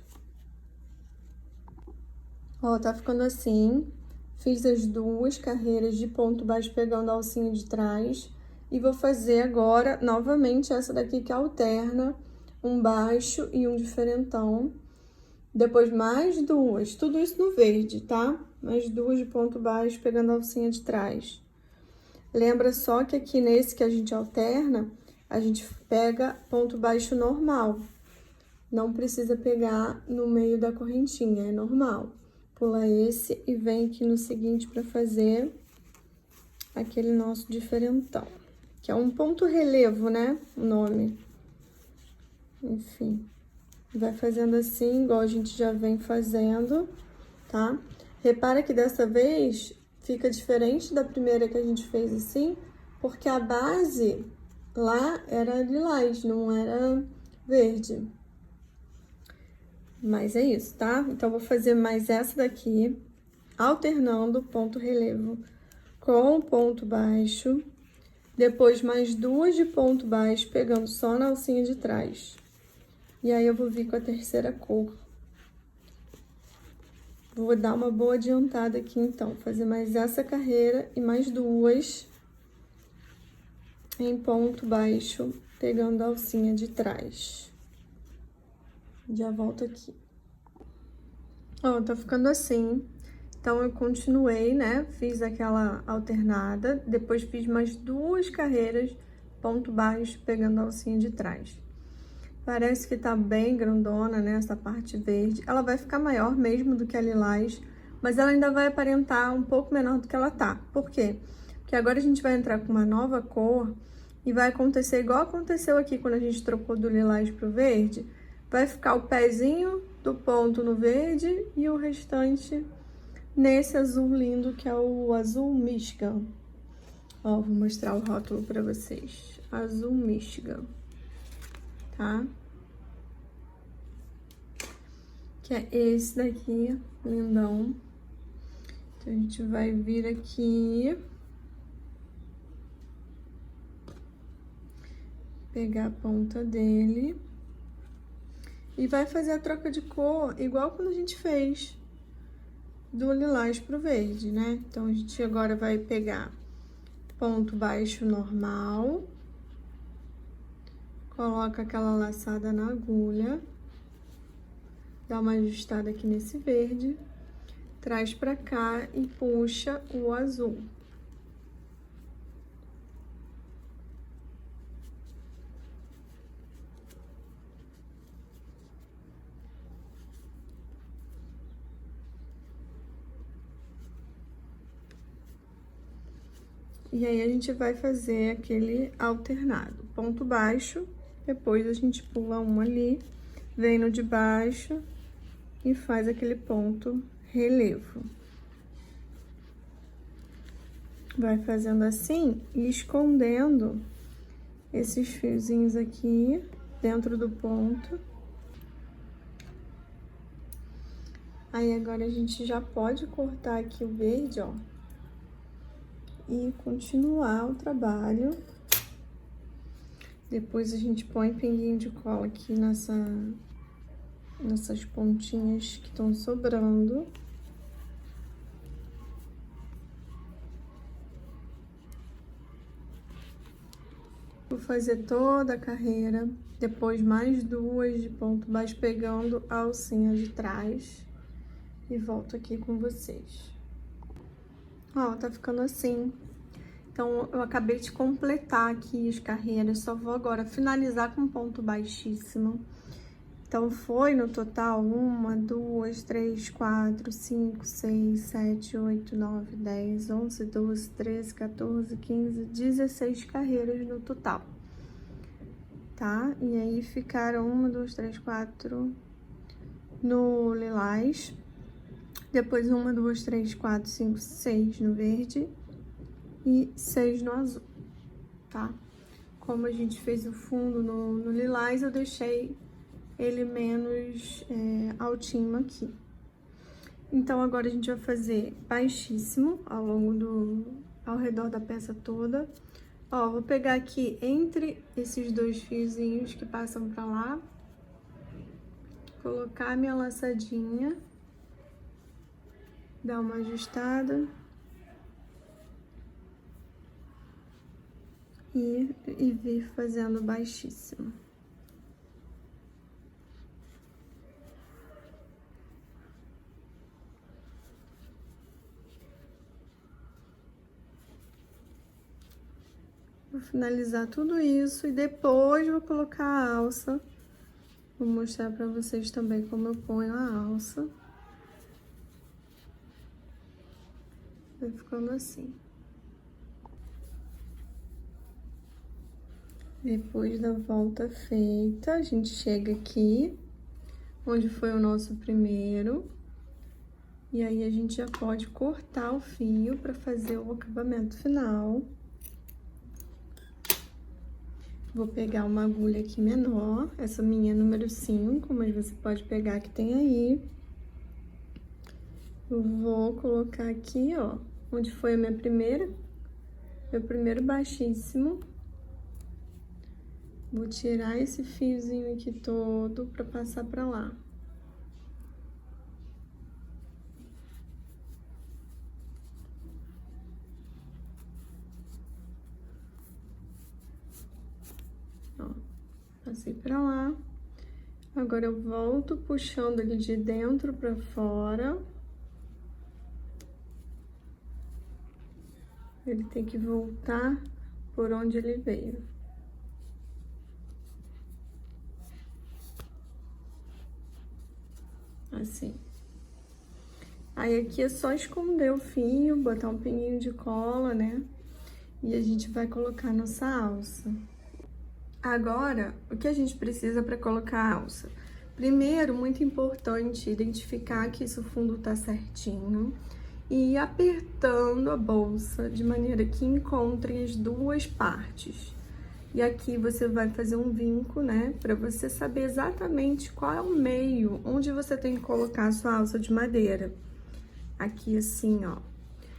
Ó, tá ficando assim. Fiz as 2 carreiras de ponto baixo pegando a alcinha de trás. E vou fazer agora, novamente, essa daqui que alterna um baixo e um diferentão. Depois mais 2, tudo isso no verde, tá? Mais 2 de ponto baixo pegando a alcinha de trás. Lembra só que aqui nesse que a gente alterna, a gente pega ponto baixo normal. Não precisa pegar no meio da correntinha, é normal. Pula esse e vem aqui no seguinte para fazer aquele nosso diferentão, que é um ponto relevo, né? O nome. Enfim, vai fazendo assim, igual a gente já vem fazendo, tá? Repara que dessa vez fica diferente da primeira que a gente fez assim, porque a base lá era lilás, não era verde. Mas é isso, tá? Então, vou fazer mais essa daqui, alternando ponto relevo com ponto baixo. Depois, mais 2 de ponto baixo, pegando só na alcinha de trás. E aí, eu vou vir com a terceira cor. Vou dar uma boa adiantada aqui, então. Fazer mais essa carreira e mais 2 em ponto baixo, pegando a alcinha de trás. Já volto aqui. Ó, tá ficando assim. Então, eu continuei, né? Fiz aquela alternada, depois fiz mais 2 carreiras, ponto baixo, pegando a alcinha de trás. Parece que tá bem grandona, né? Essa parte verde. Ela vai ficar maior mesmo do que a lilás, mas ela ainda vai aparentar um pouco menor do que ela tá. Por quê? Porque agora a gente vai entrar com uma nova cor e vai acontecer igual aconteceu aqui quando a gente trocou do lilás pro verde. Vai ficar o pezinho do ponto no verde e o restante nesse azul lindo que é o azul Michigan. Ó, vou mostrar o rótulo pra vocês. Azul Michigan, tá? Que é esse daqui, lindão. Então, a gente vai vir aqui. Pegar a ponta dele. E vai fazer a troca de cor igual quando a gente fez do lilás pro verde, né? Então, a gente agora vai pegar ponto baixo normal, coloca aquela laçada na agulha, dá uma ajustada aqui nesse verde, traz pra cá e puxa o azul. E aí, a gente vai fazer aquele alternado. Ponto baixo, depois a gente pula um ali, vem no de baixo e faz aquele ponto relevo. Vai fazendo assim e escondendo esses fiozinhos aqui dentro do ponto. Aí, agora a gente já pode cortar aqui o verde, ó. E continuar o trabalho. Depois a gente põe pinguinho de cola aqui nessas pontinhas que estão sobrando. Vou fazer toda a carreira, depois mais 2 de ponto baixo, pegando a alcinha de trás. E volto aqui com vocês. Ó, tá ficando assim. Então, eu acabei de completar aqui as carreiras, só vou agora finalizar com ponto baixíssimo. Então, foi no total 1, 2, 3, 4, 5, 6, 7, 8, 9, 10, 11, 12, 13, 14, 15, 16 carreiras no total, tá? E aí, ficaram 1, 2, 3, 4 no lilás. Depois, 1, 2, 3, 4, 5, 6 no verde e 6 no azul, tá? Como a gente fez o fundo no lilás, eu deixei ele menos altinho aqui. Então, agora a gente vai fazer baixíssimo ao redor da peça toda. Ó, vou pegar aqui entre esses 2 fiozinhos que passam pra lá, colocar a minha laçadinha, dar uma ajustada e vir fazendo baixíssimo. Vou finalizar tudo isso e depois vou colocar a alça. Vou mostrar pra vocês também como eu ponho a alça. Vai ficando assim. Depois da volta feita, a gente chega aqui, onde foi o nosso primeiro. E aí, a gente já pode cortar o fio para fazer o acabamento final. Vou pegar uma agulha aqui menor, essa minha é número 5, mas você pode pegar a que tem aí. Eu vou colocar aqui, ó, onde foi a meu primeiro baixíssimo. Vou tirar esse fiozinho aqui todo pra passar pra lá. Ó, passei pra lá. Agora eu volto puxando ele de dentro pra fora. Ele tem que voltar por onde ele veio. Assim. Aí aqui é só esconder o fio, botar um pinguinho de cola, né? E a gente vai colocar nossa alça. Agora, o que a gente precisa para colocar a alça? Primeiro, muito importante, identificar que esse fundo tá certinho e ir apertando a bolsa de maneira que encontre as duas partes. E aqui você vai fazer um vinco, né, para você saber exatamente qual é o meio onde você tem que colocar a sua alça de madeira. Aqui assim, ó.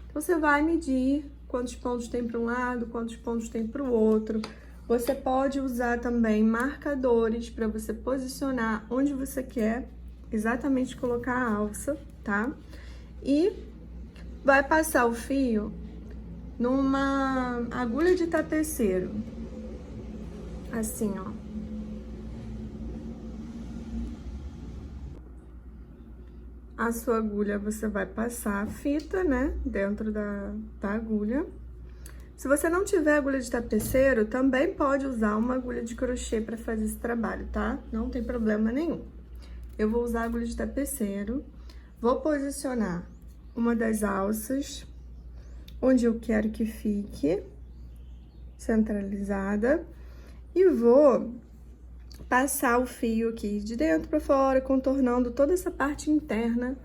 Então, você vai medir quantos pontos tem para um lado, quantos pontos tem para o outro. Você pode usar também marcadores para você posicionar onde você quer exatamente colocar a alça, tá? E vai passar o fio numa agulha de tapeceiro, assim, ó. A sua agulha, você vai passar a fita, né, dentro da agulha. Se você não tiver agulha de tapeceiro, também pode usar uma agulha de crochê para fazer esse trabalho, tá? Não tem problema nenhum. Eu vou usar a agulha de tapeceiro, vou posicionar uma das alças onde eu quero que fique centralizada e vou passar o fio aqui de dentro para fora, contornando toda essa parte interna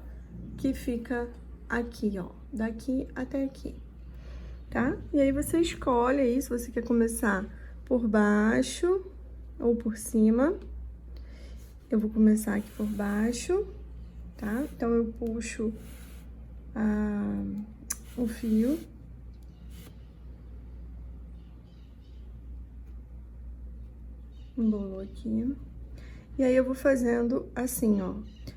que fica aqui, ó, daqui até aqui. Tá? E aí você escolhe aí se você quer começar por baixo ou por cima. Eu vou começar aqui por baixo, tá? Então, eu puxo o fio. Embolou aqui. E aí, eu vou fazendo assim, ó.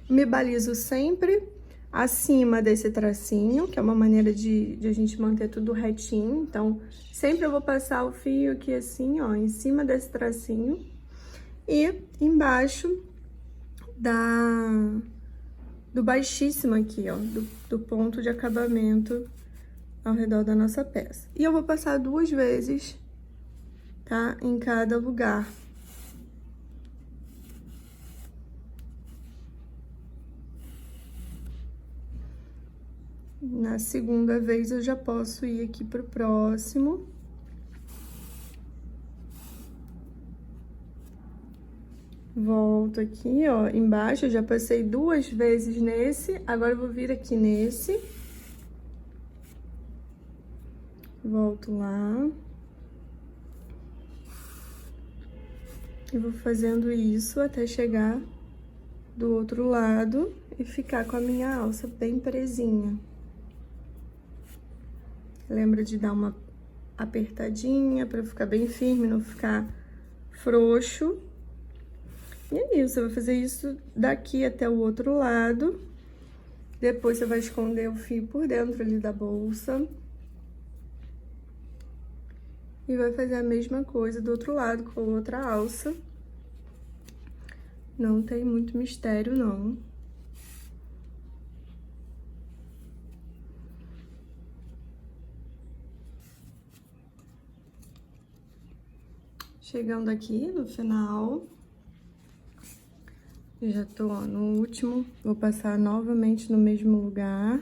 Me balizo sempre acima desse tracinho, que é uma maneira de a gente manter tudo retinho. Então, sempre eu vou passar o fio aqui assim, ó, em cima desse tracinho. E embaixo do baixíssimo aqui, ó, do ponto de acabamento ao redor da nossa peça. E eu vou passar 2 vezes, tá? Em cada lugar. Na segunda vez, eu já posso ir aqui pro próximo. Volto aqui, ó, embaixo, eu já passei 2 vezes nesse, agora eu vou vir aqui nesse. Volto lá. E vou fazendo isso até chegar do outro lado e ficar com a minha alça bem presinha. Lembra de dar uma apertadinha para ficar bem firme, não ficar frouxo. E é isso, você vai fazer isso daqui até o outro lado. Depois você vai esconder o fio por dentro ali da bolsa. E vai fazer a mesma coisa do outro lado com outra alça. Não tem muito mistério, não. Chegando aqui no final, eu já tô, ó, no último, vou passar novamente no mesmo lugar.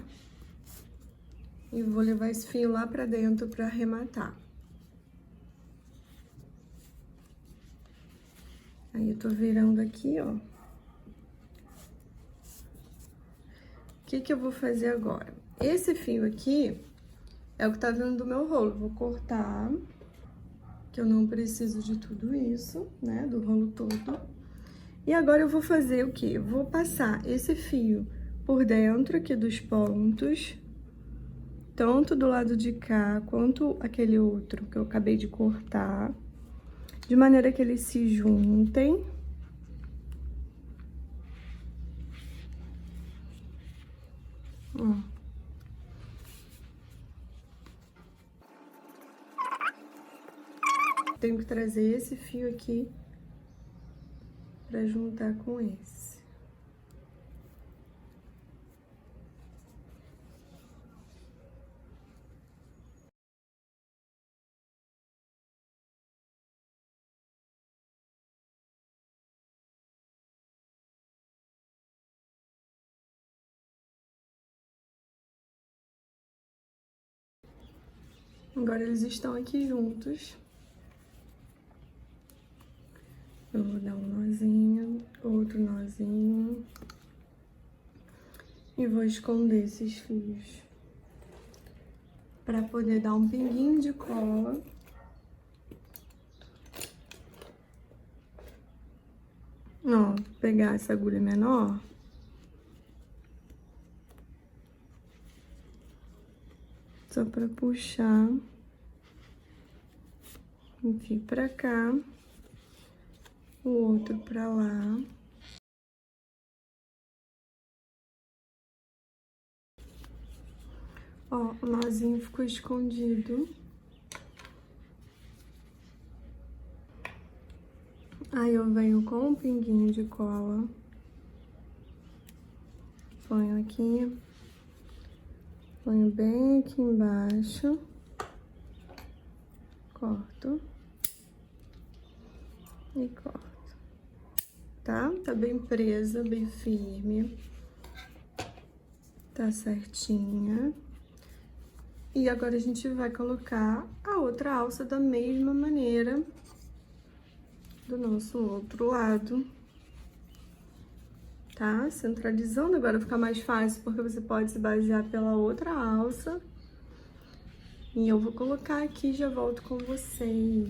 E vou levar esse fio lá pra dentro pra arrematar. Aí, eu tô virando aqui, ó. O que eu vou fazer agora? Esse fio aqui é o que tá vindo do meu rolo. Vou cortar, que eu não preciso de tudo isso, né? Do rolo todo. E agora eu vou fazer o quê? Eu vou passar esse fio por dentro aqui dos pontos, tanto do lado de cá quanto aquele outro que eu acabei de cortar, de maneira que eles se juntem. Ó. Tenho que trazer esse fio aqui pra juntar com esse. Agora eles estão aqui juntos. Eu vou dar um nozinho, outro nozinho. E vou esconder esses fios. Pra poder dar um pinguinho de cola. Ó, pegar essa agulha menor. Só pra puxar um fio pra cá, o outro pra lá. Ó, o nozinho ficou escondido. Aí eu venho com um pinguinho de cola. Ponho aqui. Ponho bem aqui embaixo. Corto. E corto. Tá? Tá bem presa, bem firme. Tá certinha. E agora a gente vai colocar a outra alça da mesma maneira do nosso outro lado, tá? Centralizando, agora fica mais fácil, porque você pode se basear pela outra alça. E eu vou colocar aqui e já volto com vocês.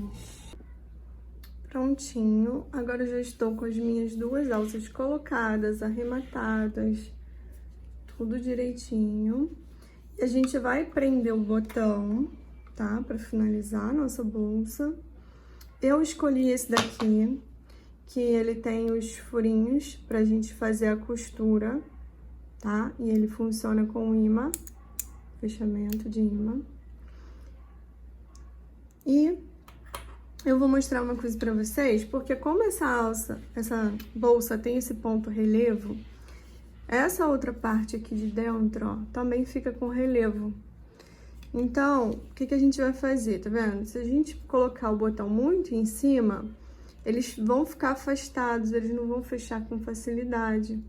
Prontinho. Agora eu já estou com as minhas duas alças colocadas, arrematadas, tudo direitinho. E a gente vai prender o botão, tá? Pra finalizar a nossa bolsa. Eu escolhi esse daqui, que ele tem os furinhos pra gente fazer a costura, tá? E ele funciona com imã, fechamento de imã. E eu vou mostrar uma coisa pra vocês, porque como essa bolsa tem esse ponto relevo, essa outra parte aqui de dentro, ó, também fica com relevo. Então, o que a gente vai fazer, tá vendo? Se a gente colocar o botão muito em cima, eles vão ficar afastados, eles não vão fechar com facilidade.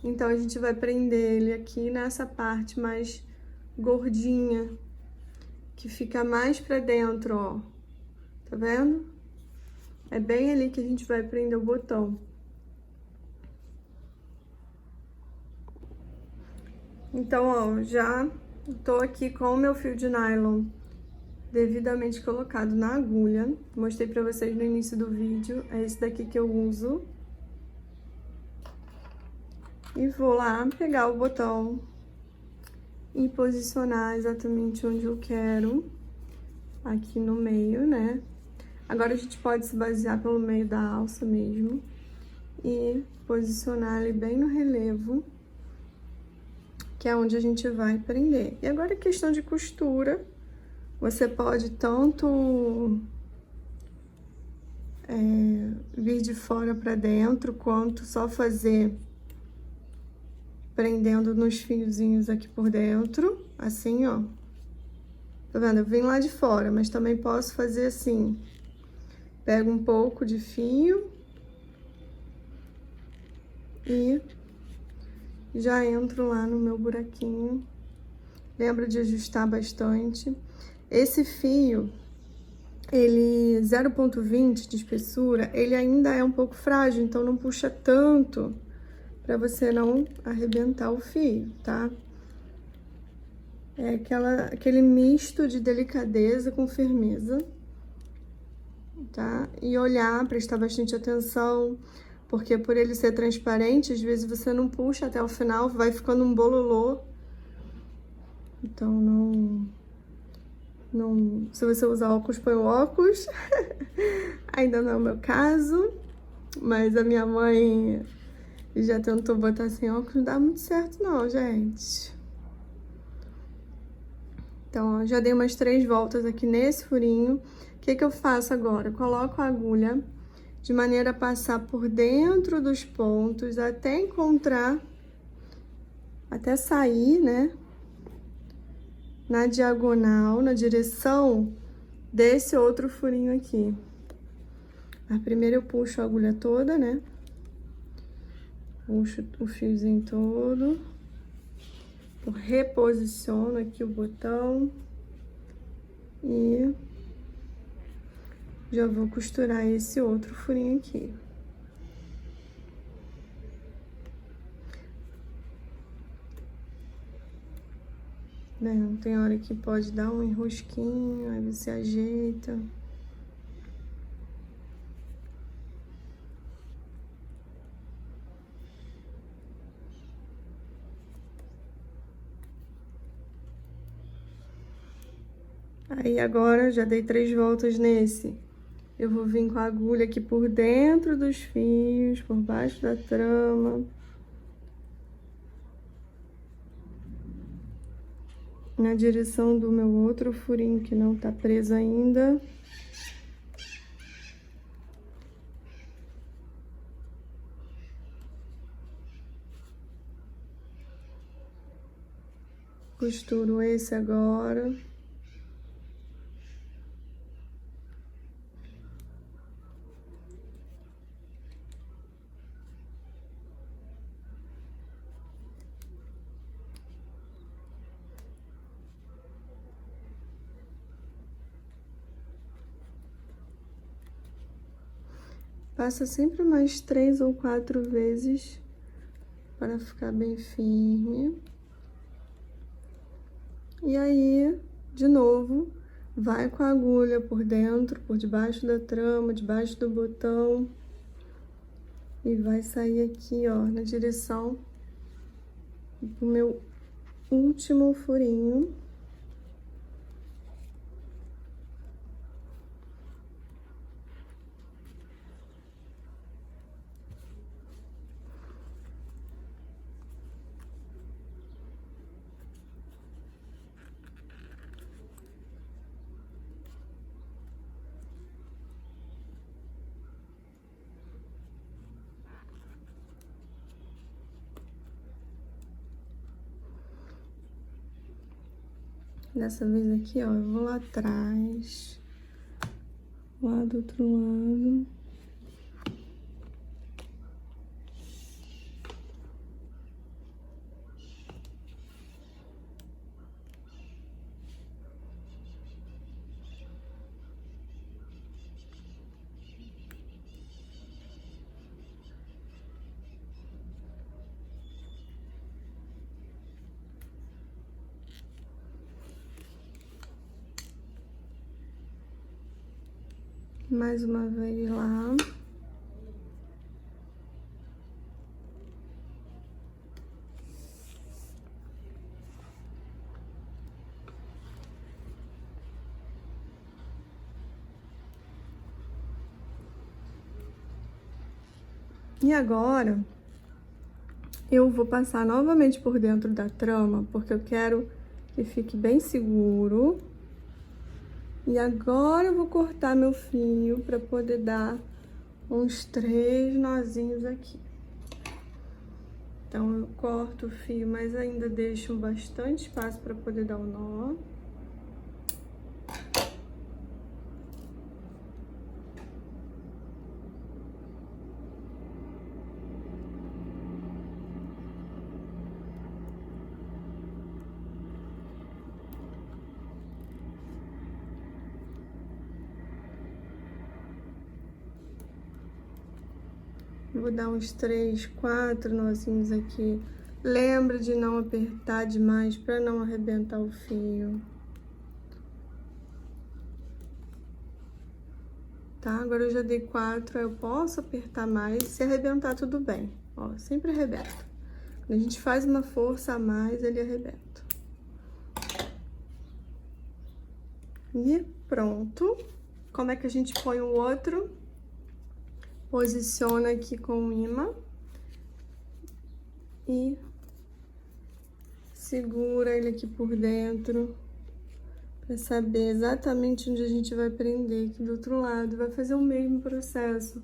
Então, a gente vai prender ele aqui nessa parte mais gordinha, que fica mais pra dentro, ó. Tá vendo? É bem ali que a gente vai prender o botão. Então, ó, já tô aqui com o meu fio de nylon devidamente colocado na agulha. Mostrei pra vocês no início do vídeo, é esse daqui que eu uso. E vou lá pegar o botão e posicionar exatamente onde eu quero, aqui no meio, né? Agora a gente pode se basear pelo meio da alça mesmo e posicionar ele bem no relevo, que é onde a gente vai prender. E agora é questão de costura. Você pode tanto vir de fora para dentro, quanto só fazer prendendo nos fiozinhos aqui por dentro, assim, ó. Tá vendo? Eu vim lá de fora, mas também posso fazer assim. Pego um pouco de fio e já entro lá no meu buraquinho. Lembra de ajustar bastante. Esse fio, ele 0,20 de espessura, ele ainda é um pouco frágil, então não puxa tanto para você não arrebentar o fio, tá? É aquele misto de delicadeza com firmeza, tá? E olhar, prestar bastante atenção, porque por ele ser transparente, às vezes você não puxa até o final, vai ficando um bololô. Então, se você usar óculos, põe o óculos. Ainda não é o meu caso, mas a minha mãe já tentou botar sem óculos, não dá muito certo não, gente. Então, ó, já dei umas 3 voltas aqui nesse furinho. O que eu faço agora? Eu coloco a agulha de maneira a passar por dentro dos pontos até encontrar, até sair, né? Na diagonal, na direção desse outro furinho aqui. Mas primeiro eu puxo a agulha toda, né? Puxo o fiozinho todo. Eu reposiciono aqui o botão. E já vou costurar esse outro furinho aqui. Né? Tem hora que pode dar um enrosquinho, aí você ajeita. Aí agora já dei 3 voltas nesse. Eu vou vir com a agulha aqui por dentro dos fios, por baixo da trama. Na direção do meu outro furinho que não tá preso ainda. Costuro esse agora. Passa sempre mais 3 ou 4 vezes para ficar bem firme. E aí, de novo, vai com a agulha por dentro, por debaixo da trama, debaixo do botão. E vai sair aqui, ó, na direção do meu último furinho. Dessa vez aqui, ó, eu vou lá atrás, lá do outro lado. Mais uma vez lá. E agora, eu vou passar novamente por dentro da trama, porque eu quero que fique bem seguro. E agora eu vou cortar meu fio para poder dar uns 3 nozinhos aqui. Então, eu corto o fio, mas ainda deixo bastante espaço para poder dar o nó. Vou dar uns 3, 4 nozinhos aqui. Lembra de não apertar demais para não arrebentar o fio. Tá? Agora eu já dei 4, eu posso apertar mais. Se arrebentar, tudo bem. Ó, sempre arrebenta. Quando a gente faz uma força a mais, ele arrebenta. E pronto. Como é que a gente põe o outro? Posiciona aqui com o imã e segura ele aqui por dentro para saber exatamente onde a gente vai prender aqui do outro lado. Vai fazer o mesmo processo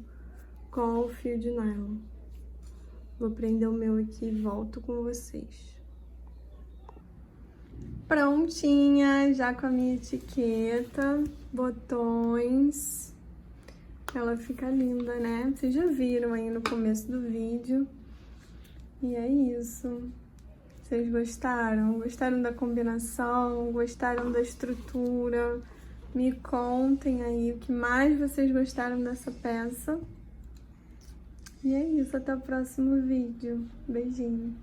com o fio de nylon. Vou prender o meu aqui e volto com vocês. Prontinha, já com a minha etiqueta, botões. Ela fica linda, né? Vocês já viram aí no começo do vídeo. E é isso. Vocês gostaram? Gostaram da combinação? Gostaram da estrutura? Me contem aí o que mais vocês gostaram dessa peça. E é isso, até o próximo vídeo. Beijinho.